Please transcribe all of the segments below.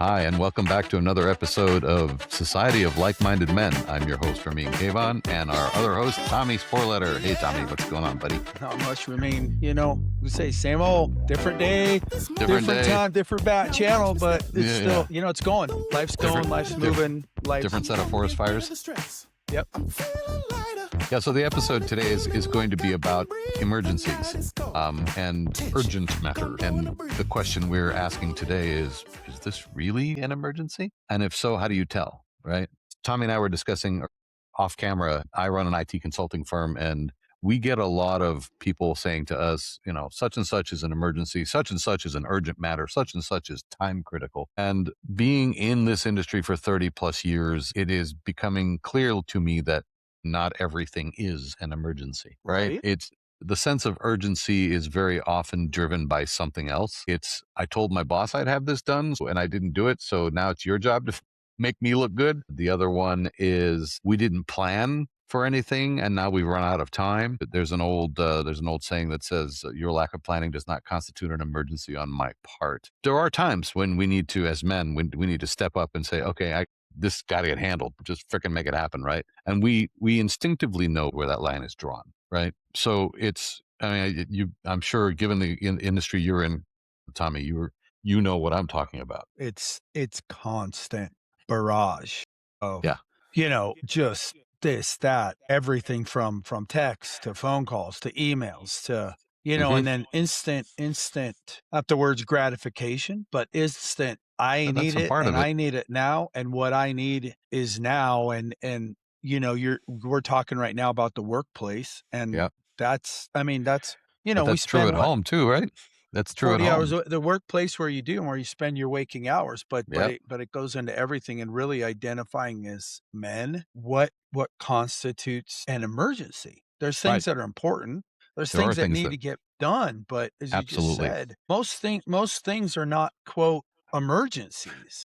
Hi, and welcome back to another episode of Society of Like-Minded Men. I'm your host, Ramin Kayvon, and our other host, Tommy Sporletter. Hey, Tommy, what's going on, buddy? Not much, Ramin. We say same old, different day, different day. time, different channel, but it's still, it's going. Life's going, life's moving. Different set of forest fires. Yep. Yeah, so the episode today is going to be about emergencies and urgent matter. And the question we're asking today is this really an emergency? And if so, how do you tell, right? Tommy and I were discussing off camera. I run an IT consulting firm, and we get a lot of people saying to us, such and such is an emergency, such and such is an urgent matter, such and such is time critical. And being in this industry for 30 plus years, it is becoming clear to me that not everything is an emergency, right? It's the sense of urgency is very often driven by something else. I told my boss I'd have this done and I didn't do it. So now it's your job to make me look good. The other one is we didn't plan for anything and now we've run out of time. But there's an old saying that says your lack of planning does not constitute an emergency on my part. There are times when we need to, as men, when we need to step up and say, okay, this got to get handled. Just freaking make it happen, right? And we instinctively know where that line is drawn, right? So I'm sure, given the industry you're in, Tommy, you know what I'm talking about. It's constant barrage of, just this, that, everything from text to phone calls to emails to, and then instant, not the words gratification, but instant. I need it and I need it now. And what I need is now. And we're talking right now about the workplace. And that's we spend true at home too, right? That's true at home. 40 hours, the workplace where you spend your waking hours, but it goes into everything, and really identifying as men, what constitutes an emergency. There's things that are important. There's things that need to get done, but as you just said, most things are not, quote, emergencies,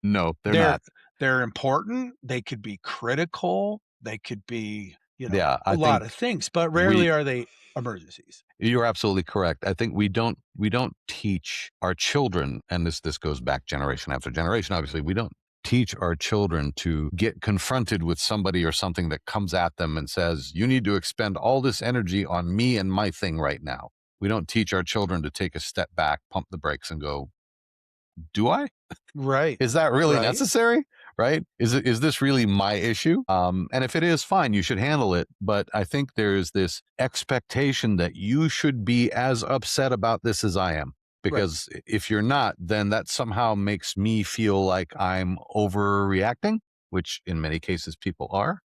No, they're not. They're important. They could be critical. They could be, a lot of things, but rarely are they emergencies. You're absolutely correct. I think we don't teach our children, and this goes back generation after generation, obviously, we don't teach our children to get confronted with somebody or something that comes at them and says, you need to expend all this energy on me and my thing right now. We don't teach our children to take a step back, pump the brakes and go, do I? Right. Is that really necessary? Right? Is this really my issue? And if it is, fine, you should handle it. But I think there's this expectation that you should be as upset about this as I am. Because if you're not, then that somehow makes me feel like I'm overreacting, which in many cases people are.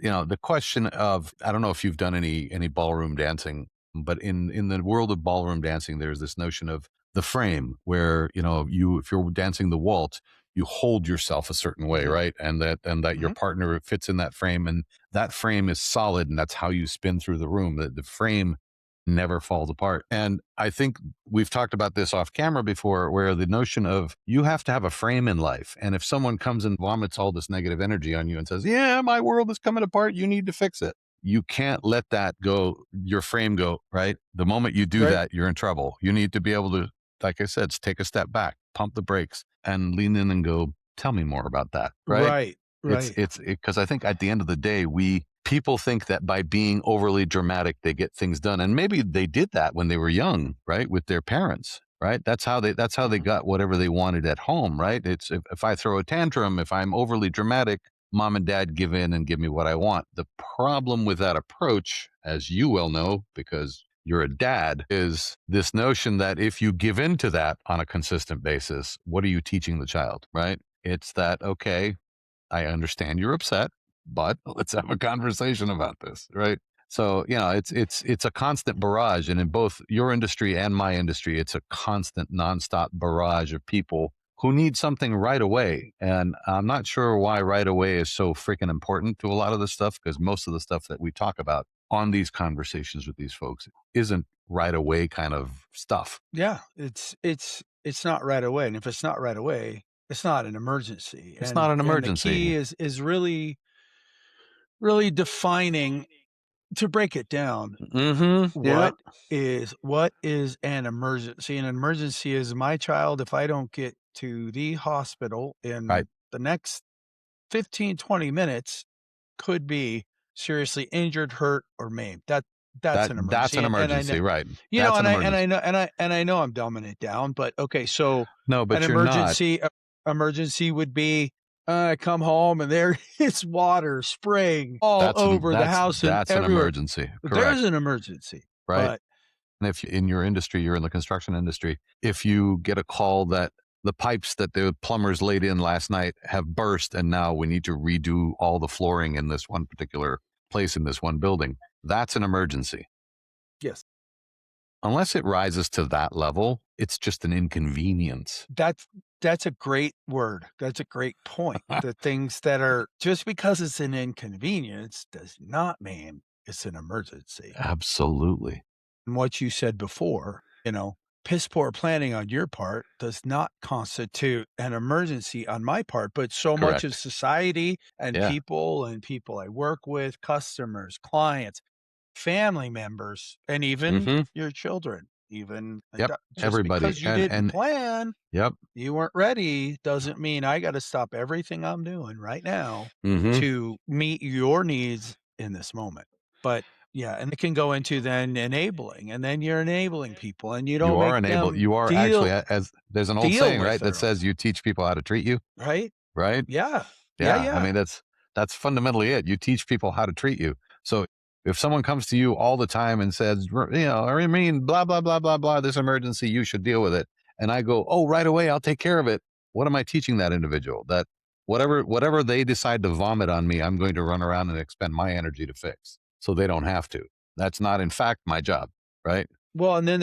The question of, I don't know if you've done any ballroom dancing, but in the world of ballroom dancing, there's this notion of the frame where, if you're dancing the waltz, you hold yourself a certain way, right? And that your partner fits in that frame, and that frame is solid, and that's how you spin through the room. The frame never falls apart. And I think we've talked about this off camera before, where the notion of you have to have a frame in life. And if someone comes and vomits all this negative energy on you and says, yeah, my world is coming apart, you need to fix it. You can't let that go, your frame go, right? The moment you do that, you're in trouble. You need to be able to, like I said, take a step back, pump the brakes, and lean in and go, tell me more about that, right? Right. It's because I think at the end of the day, people think that by being overly dramatic, they get things done. And maybe they did that when they were young, right? With their parents, right? That's how they got whatever they wanted at home, right? It's if I throw a tantrum, if I'm overly dramatic, mom and dad give in and give me what I want. The problem with that approach, as you well know, because you're a dad, is this notion that if you give in to that on a consistent basis, what are you teaching the child, right? It's that, okay, I understand you're upset, but let's have a conversation about this, right? So, it's a constant barrage. And in both your industry and my industry, it's a constant nonstop barrage of people who need something right away. And I'm not sure why right away is so freaking important to a lot of this stuff, because most of the stuff that we talk about on these conversations with these folks isn't right away kind of stuff. Yeah, it's not right away. And if it's not right away, it's not an emergency. It's not an emergency. And the key is really, really defining, to break it down, what is an emergency. An emergency is, my child, if I don't get to the hospital Right. in the next 15, 20 minutes could be seriously injured, hurt, or maimed. That's an That's emergency, an and I know, emergency, right. you know, That's an and I emergency. know, and I know I'm dumbing it down, but okay, so No, an but you're not. emergency would be, I come home and there is water spraying all over the house and That's an everywhere. emergency, There's correct, an emergency, right? but And if in your industry, you're in the construction industry, if you get a call that the pipes that the plumbers laid in last night have burst and now we need to redo all the flooring in this one particular place in this one building, that's an emergency. yes. Unless it rises to that level, it's just an inconvenience. That's a great word. That's a great point. The things that are just because it's an inconvenience does not mean it's an emergency. Absolutely. And what you said before, piss poor planning on your part does not constitute an emergency on my part, but so much of Correct. society Yeah. and people I work with, customers, clients, family members, and even Hmm. your children, even Yep. just Everybody. because you didn't And plan, yep. you weren't ready, doesn't mean I gotta stop everything I'm doing right now Hmm. to meet your needs in this moment. But, yeah, and it can go into then enabling, and then you're enabling people, and you You don't are make enabled. them You are actually, as there's an old deal saying, with right, that their own says you teach people how to treat you, right? right? Yeah. Yeah, Yeah, I yeah. mean that's fundamentally it. You teach people how to treat you. So if someone comes to you all the time and says, I mean, blah blah blah blah blah, this emergency, you should deal with it, and I go, oh, right away, I'll take care of it. What am I teaching that individual? That whatever they decide to vomit on me, I'm going to run around and expend my energy to fix, so they don't have to. That's not, in fact, my job, right? Well, and then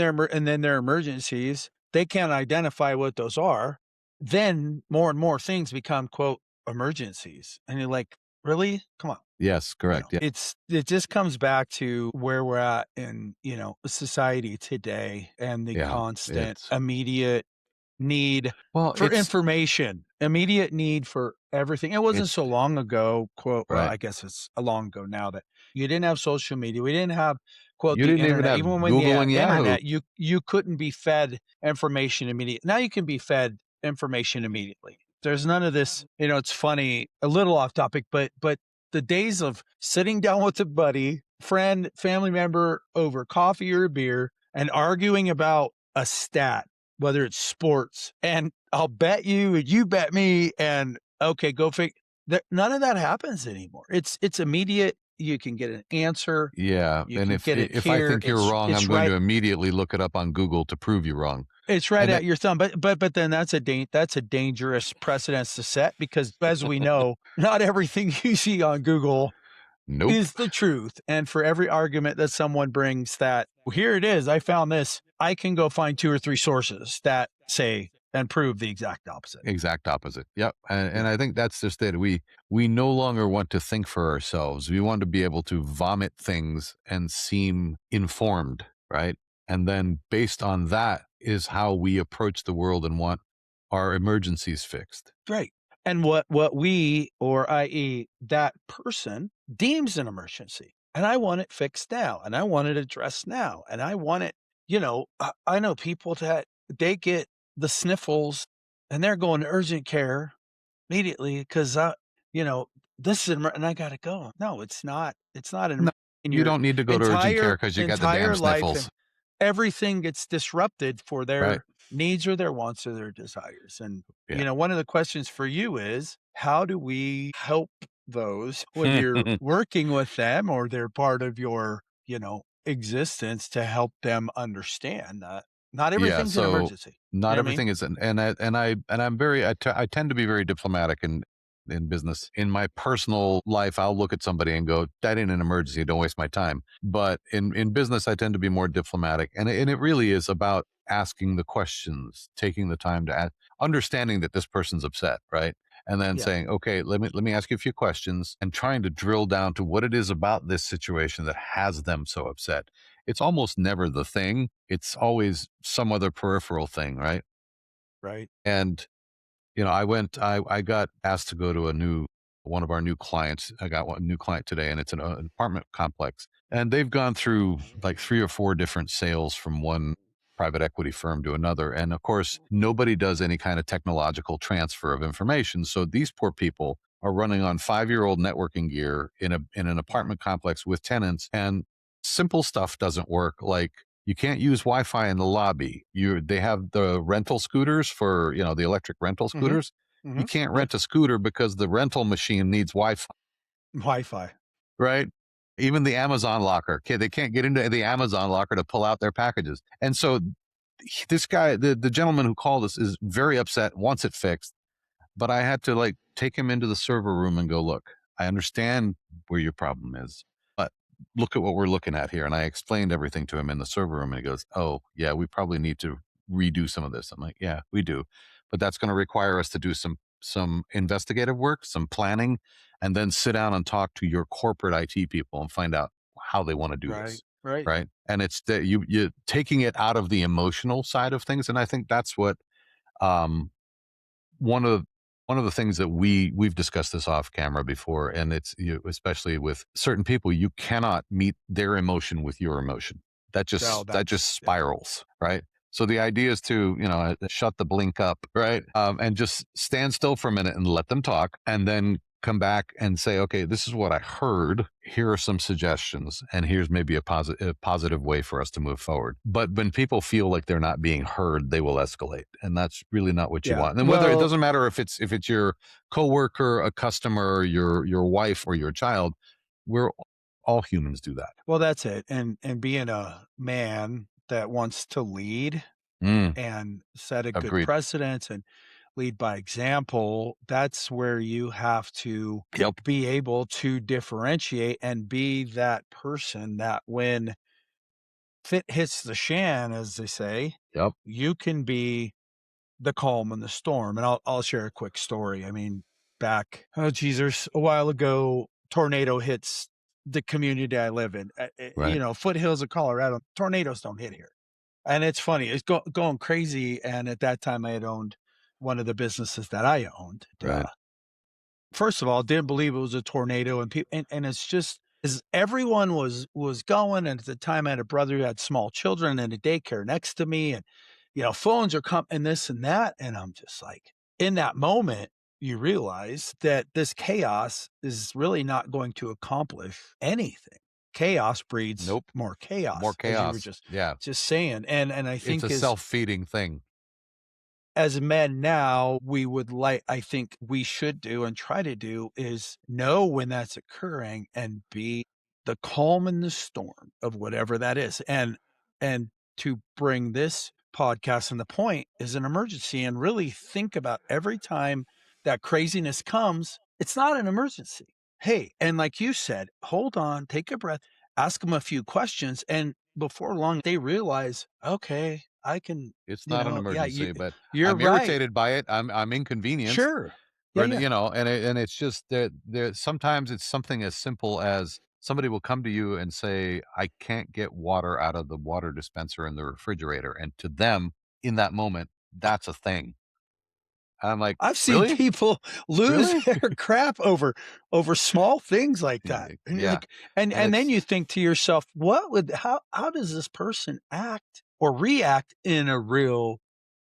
their emergencies, they can't identify what those are. Then more and more things become, quote, "emergencies," and you're like, "Really? Come on." Yes, correct. Yeah, It just comes back to where we're at in, society today and the yeah. constant It's immediate need well, for it's information, immediate need for everything. It wasn't it's so long ago, quote, well, right. I guess it's a long ago now that you didn't have social media. We didn't have, quote, You the didn't even internet. have Even when Google the and Yahoo. internet, you couldn't be fed information immediately. Now you can be fed information immediately. There's none of this, it's funny, a little off topic, but the days of sitting down with a buddy, friend, family member over coffee or a beer and arguing about a stat, whether it's sports, and I'll bet you and you bet me, and okay, go figure that none of that happens anymore. It's immediate. You can get an answer. Yeah, You and can get it if I here. think you're wrong, I'm It's going right to immediately look it up on Google to prove you wrong. it's right And at your thumb. But then that's a dangerous precedence to set because as we know, not everything you see on Google nope. is the truth. And for every argument that someone brings that, "Well, here it is, I found this," I can go find 2 or 3 sources that say and prove the exact opposite. Exact opposite. Yep. And Yeah. I think that's just it. We no longer want to think for ourselves. We want to be able to vomit things and seem informed, right? And then based on that is how we approach the world and want our emergencies fixed. Right. And what we, or i.e., that person deems an emergency. And I want it fixed now. And I want it addressed now. And I want it, I know people that they get the sniffles and they're going to urgent care immediately because you know, this is and I gotta go. No, it's not No, in you your don't need to go to urgent care because you got the damn entire life sniffles, and everything gets disrupted for right? their needs or their wants or their desires. And, Yeah. one of the questions for you is how do we help those when you're working with them or they're part of your, existence to help them understand that not Yeah, everything's an so emergency. You not know what I mean? everything is, I'm very, I tend to be very diplomatic in business. In my personal life, I'll look at somebody and go, "That ain't an emergency. Don't waste my time." But in business, I tend to be more diplomatic, and it really is about asking the questions, taking the time to ask, understanding that this person's upset, right? And then Yeah. saying, "Okay, let me ask you a few questions," and trying to drill down to what it is about this situation that has them so upset. It's almost never the thing. It's always some other peripheral thing, right? Right. And I got asked to go to one of our new clients. I got one new client today, and it's an apartment complex, and they've gone through like 3 or 4 different sales from one private equity firm to another. And of course, nobody does any kind of technological transfer of information. So these poor people are running on 5-year-old networking gear in an apartment complex with tenants, and simple stuff doesn't work. Like, you can't use Wi-Fi in the lobby. They have the rental scooters for, the electric rental Mhm. scooters. You Mhm. can't Yeah. rent a scooter because the rental machine needs Wi-Fi, Wi-Fi. right? Even the Amazon locker, they can't get into the Amazon locker to pull out their packages. And so this guy, the gentleman who called us, is very upset, wants it fixed. But I had to like take him into the server room and go, look, I understand where your problem is, but look at what we're looking at here. And I explained everything to him in the server room, and he goes, oh yeah, we probably need to redo some of this. I'm like, yeah, we do, but that's going to require us to do some investigative work, some planning, and then sit down and talk to your corporate IT people and find out how they want to do Right. this. Right. Right. And it's that you taking it out of the emotional side of things. And I think that's what, um, one of one of the things that we've discussed this off camera before, and it's, especially with certain people, you cannot meet their emotion with your emotion. That No, just yeah. spirals, right? So the idea is to, shut the blink up, right? And just stand still for a minute and let them talk, and then come back and say, okay, this is what I heard. Here are some suggestions, and here's maybe a positive way for us to move forward. But when people feel like they're not being heard, they will escalate, and that's really not what you Yeah. want. And whether, it Well, doesn't matter if it's your coworker, a customer, your wife, or your child, we're all humans do that. that's it. And being a man that wants to lead Mm, and set a good agreed. precedent and lead by example, that's where you have to Yep. be able to differentiate and be that person that when fit hits the shan, as they say, Yep. you can be the calm in the storm. And I'll share a quick story. I mean, back, oh Jesus, a while ago, tornado hits the community I live in. Right. Foothills of Colorado, tornadoes don't hit here. And it's funny, it's going crazy. And at that time, I had owned one of the businesses that I owned. Right. First of all, didn't believe it was a tornado, and people, and it's just as everyone was going. And at the time, I had a brother who had small children and a daycare next to me, and phones are coming and this and that, and I'm just like, in that moment, you realize that this chaos is really not going to accomplish anything. Chaos breeds Nope. more More chaos, as you were chaos. Yeah. just saying, and I It's a think self-feeding thing. as men now, I think we should do and try to do is know when that's occurring and be the calm in the storm of whatever that is. And to bring this podcast, and the point is an emergency, and really think about every time that craziness comes, it's not an emergency. Hey, and like you said, hold on, take a breath, ask them a few questions, and before long they realize, okay, I can, It's not an yeah, you emergency, but you're I'm right. irritated by it. I'm inconvenienced, Sure. Yeah, or, yeah. and it's just that sometimes it's something as simple as somebody will come to you and say, I can't get water out of the water dispenser in the refrigerator, and to them, in that moment, that's a thing. I'm like, I've seen really, people lose really, their crap over small things like that. And you're yeah, like, and and then it's you think to yourself, how does this person act or react in a real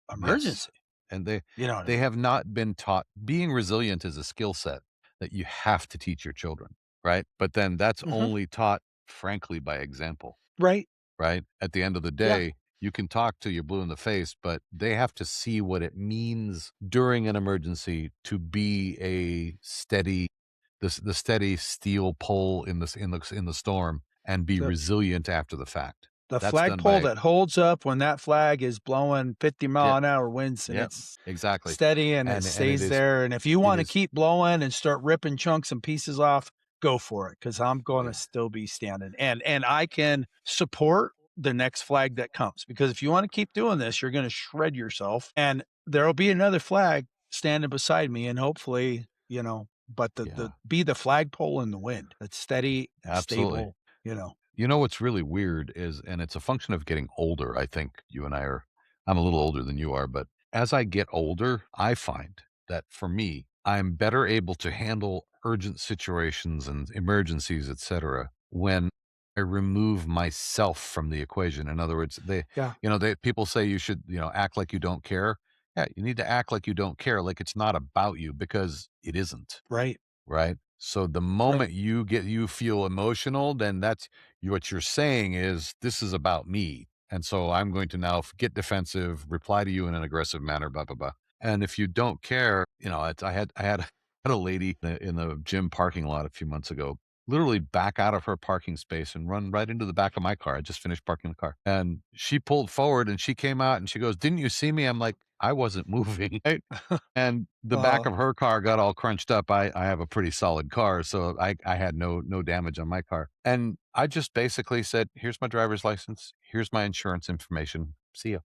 yes, emergency? and You know what I they mean? have not been taught. Being resilient is a skill set that you have to teach your children, right? But then that's Mhm. only taught, frankly, by example. Right. Right? At the end of the Yeah. day, you can talk till you're blue in the face, but they have to see what it means during an emergency to be a steady, the steady steel pole in the storm, and be The resilient after the fact. the That's done flagpole by, that holds up when that flag is blowing 50 yeah, mile an hour winds, and yeah, it's exactly. steady and it And stays there, and if you it wanna is, keep blowing and start ripping chunks and pieces off, go for it, because 'cause I'm gonna yeah, still be standing, and I can support the next flag that comes, because if you wanna keep doing this, you're gonna shred yourself, and there'll be another flag standing beside me, and hopefully, but the yeah, be the flagpole in the wind. That's steady and absolutely. stable, you know? You know what's really weird is, and it's a function of getting older, I think you and I are, I'm a little older than you are, but as I get older, I find that for me, I'm better able to handle urgent situations and emergencies, etc., when I remove myself from the equation. In other words, Yeah. people say you should, act like you don't care. Yeah, you need to act like you don't care, like it's not about you because it isn't. Right. Right? So the Right. moment you feel emotional, then that's what you're saying is, "This is about me, and so I'm going to now get defensive, reply to you in an aggressive manner, blah, blah, blah." And if you don't care, I had a lady in the gym parking lot a few months ago, literally back out of her parking space and run right into the back of my car. I just finished parking the car, and she pulled forward, and she came out, and she goes, "Didn't you see me?" I'm like, "I wasn't moving." And the back Uh, of her car got all crunched up. I have a pretty solid car, so I had no damage on my car. And I just basically said, "Here's my driver's license. Here's my insurance information. See ya."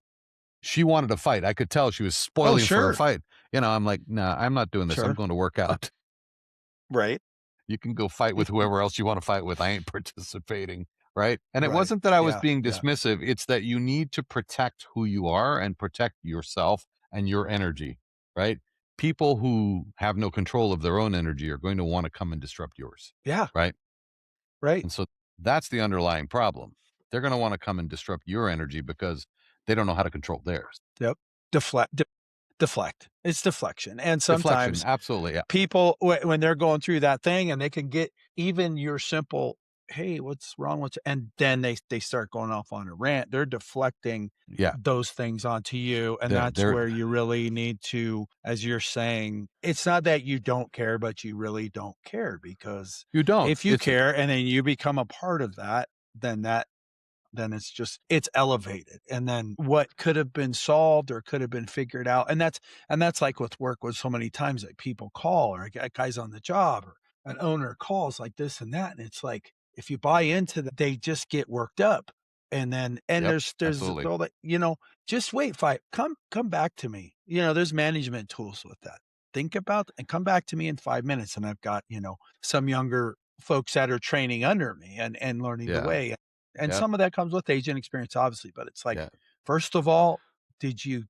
She wanted to fight. I could tell she was oh, spoiling for a sure. fight. I'm like, "Nah, I'm not doing this. I'm Sure. going to work out. Right. You can go fight with whoever else you want to fight with. I ain't participating." Right? And it Right. wasn't that I was Yeah. being Yeah. dismissive. It's that you need to protect who you are and protect yourself and your energy, right? People who have no control of their own energy are going to want to come and disrupt yours, Yeah. right? Right. And so that's the underlying problem. They're going to want to come and disrupt your energy because they don't know how to control theirs. Yep. Deflect. It's deflection. And Deflection, sometimes absolutely. Yeah. people, when they're going through that thing and they can get even your simple, "Hey, what's wrong with," and then they start going off on a rant, they're deflecting Yeah. those things onto you, and They're, that's they're, where you really need to, as you're saying, it's not that you don't care, but you really don't care, because you don't. if you It's care and then you become a part of that, then it's elevated, and then what could have been solved or could have been figured out, and that's like with work, with so many times that people call, or guys on the job, or an owner calls like this and that, and it's like, if you buy into that, they just get worked up, and Yep, there's absolutely. all that, just wait, five, come back to me, there's management tools with that. Think about and come back to me in 5 minutes, and I've got, some younger folks that are training under me and learning the Yeah. way. And Yep. some of that comes with age and experience, obviously, but it's like, Yeah. first of all, did you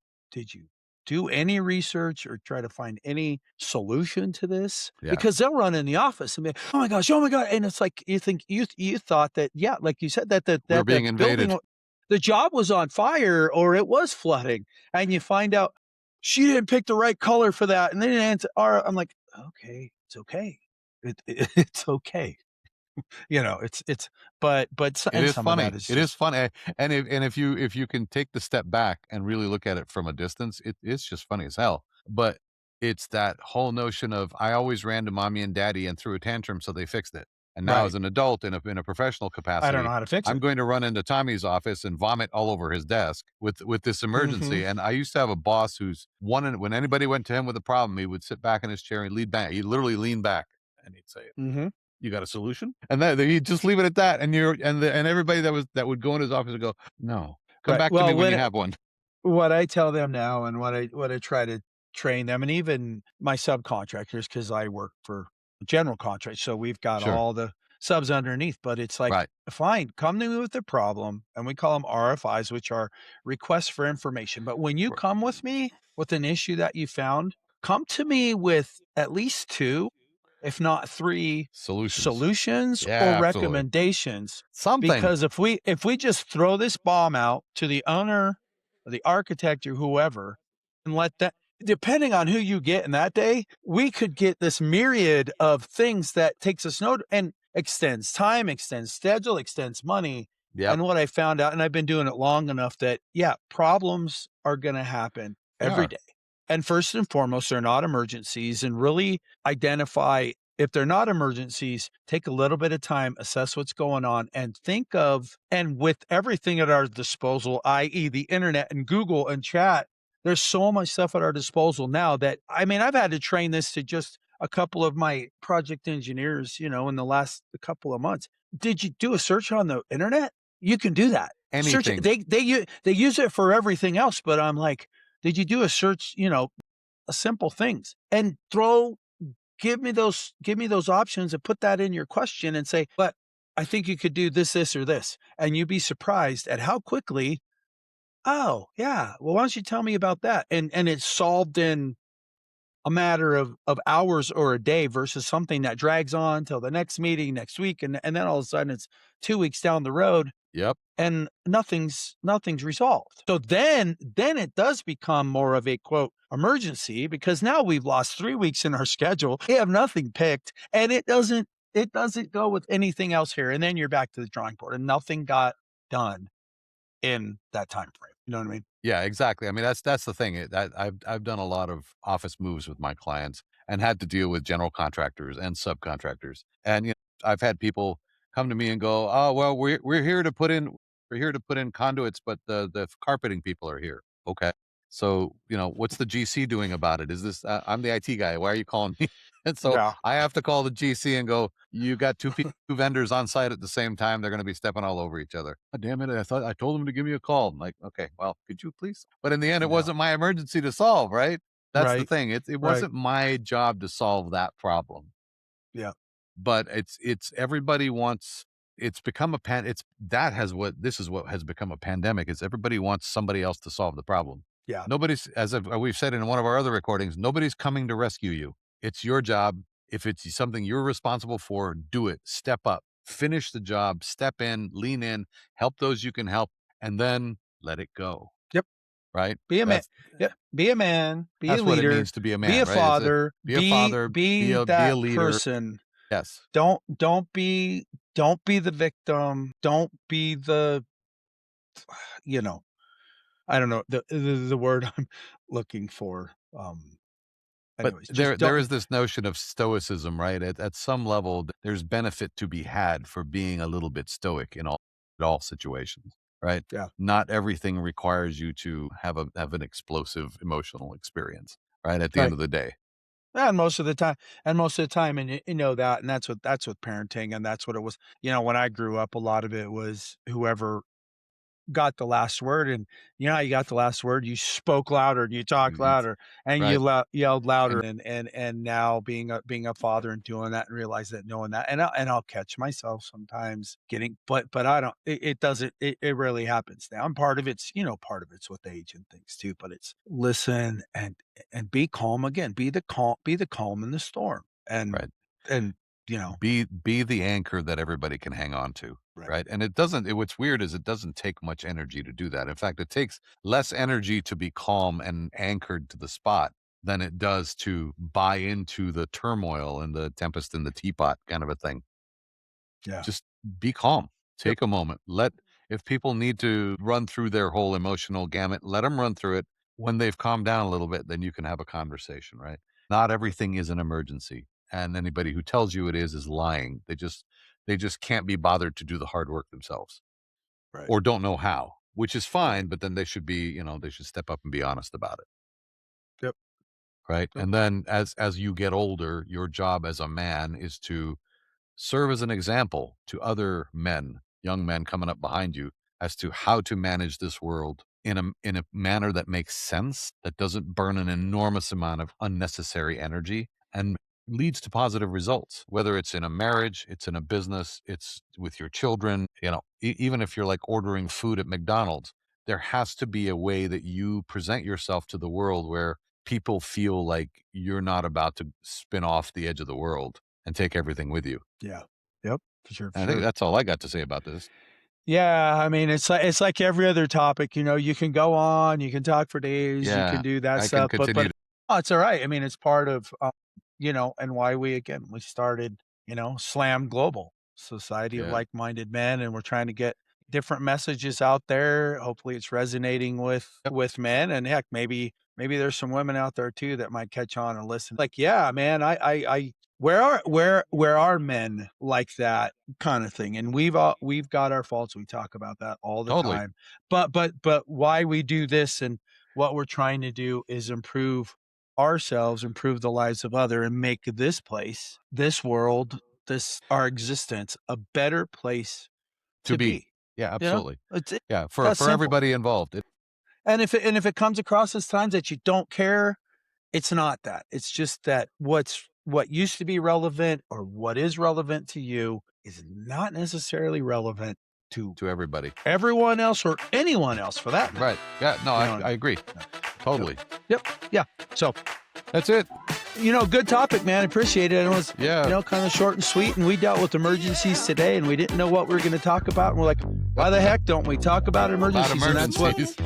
do any research or try to find any solution to this? Yeah. Because they'll run in the office and be, "Oh my gosh, oh my god," and it's like, you think you thought that, yeah, like you said, that We're the being building, invaded. the job was on fire or it was flooding, and you find out she didn't pick the right color for that, and they didn't answer, or I'm like, "Okay, it's okay. It's okay." It's It and is some of that funny. is It is just funny, and if you can take the step back and really look at it from a distance, it's just funny as hell. But it's that whole notion of, I always ran to mommy and daddy and threw a tantrum, so they fixed it. And now right. as an adult in a professional I don't know capacity, how to fix I'm it. going to run into Tommy's office and vomit all over his desk with this Mhm, emergency. And I used to have a boss who's when anybody went to him with a problem, he would sit back in his chair and lean back. He'd literally lean back and he'd say, mhm. "You got a solution?" And that you just leave it at that, and everybody that would go in his office would go, "No, come Right. back to me Well, when you have one." what I tell them now, and what I try to train them, and even my subcontractors, because I work for general contract, so we've got Sure. all the subs underneath, but it's like, Right. "Fine, come to me with the problem," and we call them RFIs, which are requests for information, but when you R come with me with an issue that you found, come to me with at least 2, if not 3 Solutions. solutions or Yeah, absolutely. recommendations, Something. because if we just throw this bomb out to the owner or the architect or whoever, and let that, depending on who you get in that day, we could get this myriad of things that takes us no, and extends time, extends schedule, extends money. Yep, And what I found out, and I've been doing it long enough, that, yeah, problems are gonna happen they every are. day. And first and foremost, they're not emergencies, and really identify, if they're not emergencies, take a little bit of time, assess what's going on, and think of, and with everything at our disposal, i.e., the internet and Google and chat, there's so much stuff at our disposal now that, I mean, I've had to train this to just a couple of my project engineers, in the last couple of months. Did you do a search on the internet? You can do that. Search it. Anything. They use it for everything else, but I'm like, did you do a search, simple things, and give me those options, and put that in your question and say, "But I think you could do this, or this." And you'd be surprised at how quickly, "Oh, yeah. Well, why don't you tell me about that?" And it's solved in a matter of hours or a day versus something that drags on till the next meeting next week, and then all of a sudden it's 2 weeks down the road Yep. and nothing's resolved. So then it does become more of a quote emergency because now we've lost 3 weeks in our schedule. We have nothing picked, and it doesn't go with anything else here. And then you're back to the drawing board, and nothing got done in that time frame. You know what I mean? Yeah, exactly. I mean, that's the thing. I've done a lot of office moves with my clients and had to deal with general contractors and subcontractors. And I've had people come to me and go, "Oh, well, we're here to put in conduits, but the carpeting people are here." Okay. So, what's the GC doing about it? Is this I'm the IT guy. Why are you calling me? And so Yeah. I have to call the GC and go, "You got two vendors on site at the same time. They're going to be stepping all over each other." "Oh, damn it. I told them to give me a call." I'm like, "Okay, well, could you please?" But in the end, it Yeah. wasn't my emergency to solve, right? That's the Right. thing. It Right. wasn't my job to solve that problem. Yeah. But it's everybody wants it's become a pan it's that has what this is what has become a pandemic is everybody wants somebody else to solve the problem. Yeah. Nobody's we've said in one of our other recordings, nobody's coming to rescue you. It's your job. If it's something you're responsible for, do it. Step up. Finish the job. Step in, lean in, help those you can help, and then let it go. Yep. Right? Be a man. That's Yep. Be a man. Be a that's what it leader. means to be a Be man, a right? It's a father. be a father, Be be a that leader. person. Yes. Don't be the victim. Don't be the you know I don't know the word I'm looking for. But Anyways, there just there don't. is this notion of stoicism, right? At some level, there's benefit to be had for being a little bit stoic in all situations, right? Yeah. Not everything requires you to have an explosive emotional experience, right? At the end Right. of the day, And most of the time, and you know that, and that's with parenting, and that's what it was. When I grew up, a lot of it was whoever got the last word, and how you got the last word, you spoke louder and you talked it's louder and you right. yelled louder, And and now being a father and doing that and realize that knowing that, and I'll catch myself sometimes getting, but I don't, it doesn't, it rarely happens now. And part of it's with age and things too, but it's listen and be calm again, be the calm in the storm, right. and you know Be the anchor that everybody can hang on to, right. right? And what's weird is it doesn't take much energy to do that. In fact, it takes less energy to be calm and anchored to the spot than it does to buy into the turmoil and the tempest in the teapot kind of a thing. Yeah. Just be calm. Yep. Take a moment. If people need to run through their whole emotional gamut, let them run through it. When they've calmed down a little bit, then you can have a conversation, right? Not Yep. everything is an emergency. And anybody who tells you it is lying. They just can't be bothered to do the hard work themselves Right. or don't know how, which is Right. fine, but then they should step up and be honest about it. Yep. Right. Yep. And then as you get older, your job as a man is to serve as an example to other men, young men coming up behind you, as to how to manage this world in a manner that makes sense, that doesn't burn an enormous amount of unnecessary energy and leads to positive results. Whether it's in a marriage, it's in a business, it's with your children, even if you're like ordering food at McDonald's, there has to be a way that you present yourself to the world where people feel like you're not about to spin off the edge of the world and take everything with you. Yeah. Yep. For sure. For And I think sure. that's all I got to say about this. Yeah, I mean, it's like every other topic, you can go on, you can talk for days, you can Yeah, do that I can stuff, but continue to it's all right. I mean, it's part of, and why we started, Slam Global, Society of yeah, Like-Minded Men, and we're trying to get different messages out there. Hopefully, it's resonating with yep, men, and heck, maybe there's some women out there too that might catch on and listen. Like, yeah, man, I where are men like that? Kind of thing. And we've got our faults. We talk about that all the totally. time. But why we do this and what we're trying to do is improve ourselves, improve the lives of other, and make this place, this world, this our existence a better place To to be. be. Yeah, You know? absolutely. It's Yeah, for that for simple. everybody involved. And if it comes across as times that you don't care, it's not that. It's just that what used to be relevant or what is relevant to you is not necessarily relevant to To everybody. everyone else or anyone else for that matter. Right. Yeah, no, You I know what I I mean? agree. Yeah. Yep. Totally. Yep. Yeah. So That's it. Good topic, man. Appreciate it. It was, kind of short and sweet. And we dealt with emergencies today, and we didn't know what we were going to talk about. And we're like, why the heck don't we talk about emergencies?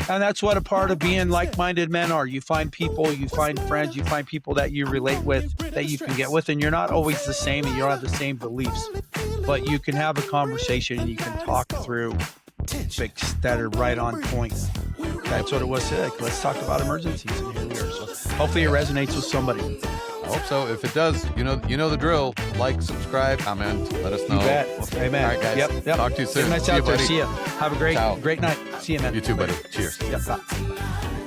And that's what a part of being like-minded men are. You find people, you find friends, you find people that you relate with, that you can get with, and you're not always the same, and you don't have the same beliefs, but you can have a conversation and you can talk through topics that are right on point. That's what it was today. Let's talk about emergencies, and here we are. So hopefully it resonates with somebody. I hope so. If it does, you know the drill. Like, subscribe, comment, let us know. You bet. Amen. All right, guys. Yep. Talk to you soon. Nice out there. See you. Have a great night. See you, man. You too, buddy. Cheers. Yep. Bye.